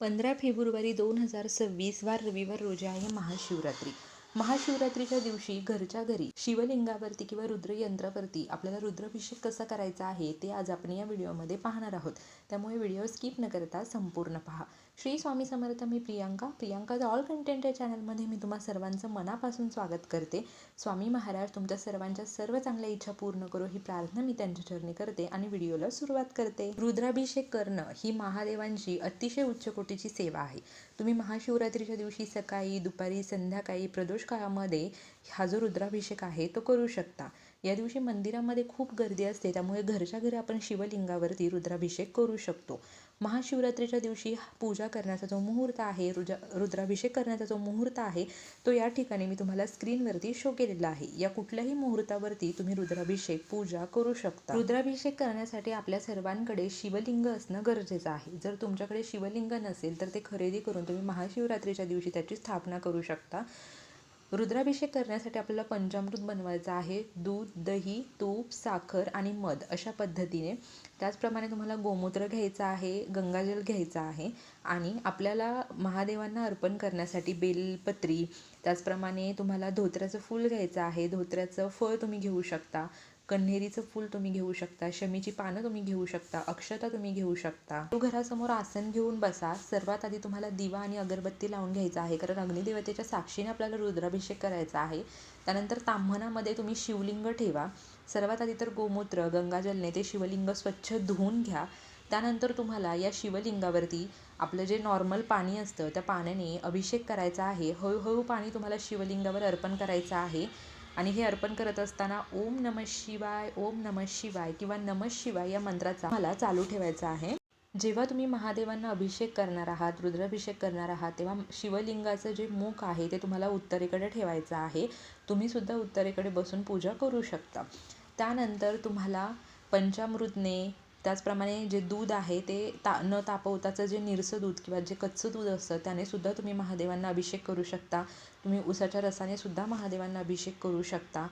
15 February 2026 वार रविवार रोजी आहे महाशिवरात्री. महाशिवरात्रीच्या दिवशी घरच्या घरी शिवलिंगावरती किंवा रुद्रयंत्रावरती आपल्याला रुद्राभिषेक कसा करायचा आहे ते आज आपण या व्हिडिओमध्ये पाहणार आहोत. त्यामुळे व्हिडिओ स्किप न करता संपूर्ण पहा. श्री स्वामी समर्थ. मी प्रियांका ऑल कंटेंट या चॅनलमध्ये मी तुम्हा सर्वांचं मनापासून स्वागत करते. स्वामी महाराज तुमच्या सर्वांच्या सर्व चांगल्या इच्छा पूर्ण करो ही प्रार्थना मी त्यांच्या चरणी करते आणि व्हिडिओला सुरुवात करते. रुद्राभिषेक करणं ही महादेवांची अतिशय उच्च कोटीची सेवा आहे. तुम्ही महाशिवरात्रीच्या दिवशी सकाळी, दुपारी, संध्याकाळी प्रदोष काळामध्ये हा जो रुद्राभिषेक आहे तो करू शकता. या दिवशी मंदिरामध्ये खूप गर्दी असते, त्यामुळे घरच्या घरी आपण शिवलिंगावरती रुद्राभिषेक करू शकतो. महाशिवरात्रीच्या दिवशी पूजा करण्याचा जो मुहूर्त आहे, रुद्राभिषेक करण्याचा जो मुहूर्त आहे तो या ठिकाणी मी तुम्हाला स्क्रीनवरती शो केलेला आहे. या कुठल्याही मुहूर्तावरती तुम्ही रुद्राभिषेक पूजा करू शकता. रुद्राभिषेक करण्यासाठी आपल्या सर्वांकडे शिवलिंग असणं गरजेचं आहे. जर तुमच्याकडे शिवलिंग नसेल तर ते खरेदी करून तुम्ही महाशिवरात्रीच्या दिवशी त्याची स्थापना करू शकता. रुद्राभिषेक करण्यासाठी आपल्याला पंचामृत बनवायचं आहे. दूध, दही, तूप, साखर आणि मध अशा पद्धतीने. त्याचप्रमाणे तुम्हाला गोमूत्र घ्यायचं आहे, गंगाजल घ्यायचं आहे आणि आपल्याला महादेवांना अर्पण करण्यासाठी बेलपत्री, त्याचप्रमाणे तुम्हाला धोत्र्याचं फूल घ्यायचं आहे. धोत्र्याचं फळ तुम्ही घेऊ शकता, कण्हेरीचं फूल तुम्ही घेऊ शकता, शमीची पानं तुम्ही घेऊ शकता, अक्षता तुम्ही घेऊ शकता. घरासमोर आसन घेऊन बसा. सर्वात आधी तुम्हाला दिवा आणि अगरबत्ती लावून घ्यायचा आहे, कारण अग्निदेवतेच्या साक्षीने आपल्याला रुद्राभिषेक करायचा आहे. त्यानंतर ताम्हणामध्ये तुम्ही शिवलिंग ठेवा. सर्वात आधी तर गोमूत्र, गंगाजलने ते शिवलिंग स्वच्छ धुवून घ्या. त्यानंतर तुम्हाला या शिवलिंगावरती आपलं जे नॉर्मल पाणी असतं त्या पाण्याने अभिषेक करायचा आहे. हळूहळू पाणी तुम्हाला शिवलिंगावर अर्पण करायचं आहे आणि हे अर्पण करत असताना ओम नमः शिवाय, ओम नमः शिवाय किंवा नमः शिवाय या मंत्राचा मला चालू ठेवायचा आहे. जेव्हा तुम्ही महादेवांना अभिषेक करणार आहात, रुद्राभिषेक करणार आहात, तेव्हा शिवलिंगाचं जे मुख आहे ते तुम्हाला उत्तरेकडे ठेवायचं आहे. तुम्ही सुद्धा उत्तरेकडे बसून पूजा करू शकता. त्यानंतर तुम्हाला पंचामृतने, त्याचप्रमाणे जे दूध आहे ते न तापवताचं जे निरसं दूध किंवा जे कच्चं दूध असतं त्याने सुद्धा तुम्ही महादेवांना अभिषेक करू शकता. तुम्ही उसाच्या रसाने सुद्धा महादेवांना अभिषेक करू शकता.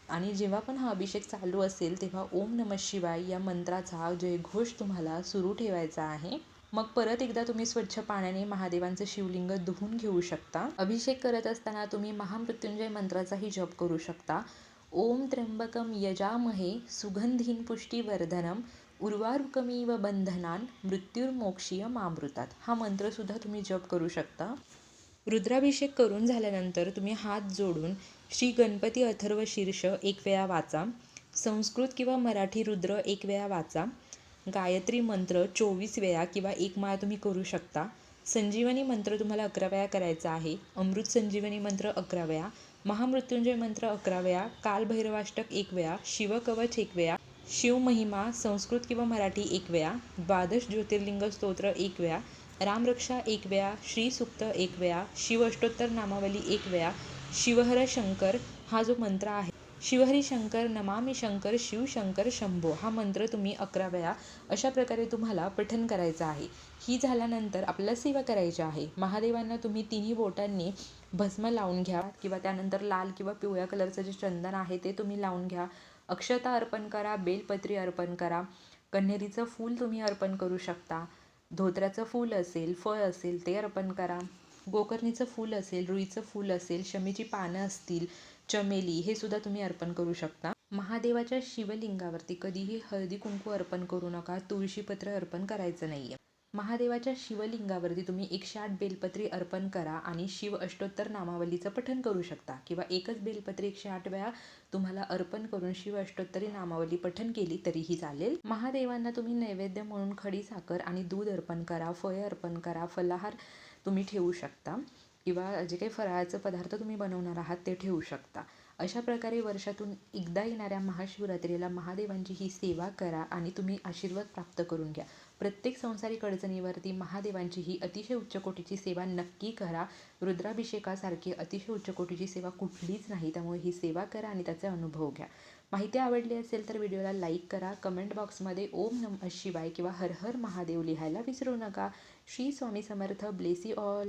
आणि जेव्हा पण हा अभिषेक चालू असेल तेव्हा ओम नमः शिवाय या मंत्राचा जयघोष तुम्हाला सुरू ठेवायचा आहे. मग परत एकदा तुम्ही स्वच्छ पाण्याने महादेवांचं शिवलिंग धुवून घेऊ शकता. अभिषेक करत असताना तुम्ही महामृत्युंजय मंत्राचाही जप करू शकता. ओम त्र्यंबकम यजामहे सुगंधीन पुष्टिवर्धनम उर्वारुकमिव बंधनान मृत्युर्मोक्षीयमामृतात हा मंत्रसुद्धा तुम्ही जप करू शकता. रुद्राभिषेक करून झाल्यानंतर तुम्ही हात जोडून श्री गणपती अथर्व शीर्ष एक वेळा वाचा. संस्कृत किंवा मराठी रुद्र एक वेळा वाचा. गायत्री मंत्र 24 वेळा किंवा एक माळ तुम्ही करू शकता. संजीवनी मंत्र तुम्हाला 11 वेळा करायचा आहे. अमृत संजीवनी मंत्र 11 वेळा, महामृत्युंजय मंत्र 11 वेळा, कालभैरवाष्टक 1 वेळा, शिवकवच 1 वेळा, शिवमहिमा संस्कृत किंवा मराठी 1 वेळा, द्वादश ज्योतिर्लिंग स्तोत्र 1 वेळा, रामरक्षा 1 वेळा, श्रीसुक्त 1 वेळा, शिव अष्टोत्तर नामावली 1 वेळा, शिवहर शंकर हा जो मंत्र आहे, शिवहरी शंकर नमामि शंकर शिवशंकर शंभो हा मंत्र तुम्ही 11 वेळा अशा प्रकारे तुम्हाला पठण करायचं आहे. ही झाल्यानंतर आपल्याला सेवा करायची आहे. महादेवांना तुम्ही तिन्ही बोटांनी भस्म लावून घ्या किंवा त्यानंतर लाल किंवा पिवळ्या कलरचं जे चंदन आहे ते तुम्ही लावून घ्या. अक्षता अर्पण करा, बेलपत्री अर्पण करा, कण्हेरीचं फूल तुम्ही अर्पण करू शकता. धोत्र्याचं फूल असेल, फळ असेल ते अर्पण करा. गोकर्णीचं फूल असेल, रुईचं फूल असेल, शमीची पानं असतील, चमेली हे सुद्धा तुम्ही अर्पण करू शकता. महादेवाच्या शिवलिंगावरती कधीही हळदी कुंकू अर्पण करू नका. तुळशीपत्र अर्पण करायचं नाहीये. महादेवाच्या शिवलिंगावरती तुम्ही 108 बेलपत्री अर्पण करा आणि शिव अष्टोत्तर नामावलीचं पठण करू शकता किंवा एकच बेलपत्री 108 वेळा तुम्हाला अर्पण करून शिव अष्टोत्तरी नामावली पठण केली तरीही चालेल. महादेवांना तुम्ही नैवेद्य म्हणून खडी साखर आणि दूध अर्पण करा, फळे अर्पण करा, फलाहार तुम्ही ठेवू शकता किंवा जे काही फराळाचे पदार्थ तुम्ही बनवणार आहात ते ठेवू शकता. अशा प्रकारे वर्षातून एकदा येणाऱ्या महाशिवरात्रीला महादेवांची ही सेवा करा आणि तुम्ही आशीर्वाद प्राप्त करून घ्या. प्रत्येक संसारिक अडचणीवरती महादेवांची ही अतिशय उच्च कोटीची सेवा नक्की करा. रुद्राभिषेकासारखी अतिशय उच्च कोटीची सेवा कुठलीच नाही, त्यामुळे ही सेवा करा आणि त्याचा अनुभव घ्या. माहिती आवडली असेल तर व्हिडिओला लाईक करा. कमेंट बॉक्समध्ये ओम नमः शिवाय किंवा हर हर महादेव लिहायला विसरू नका. Shri Swami Samarth. Bless you all.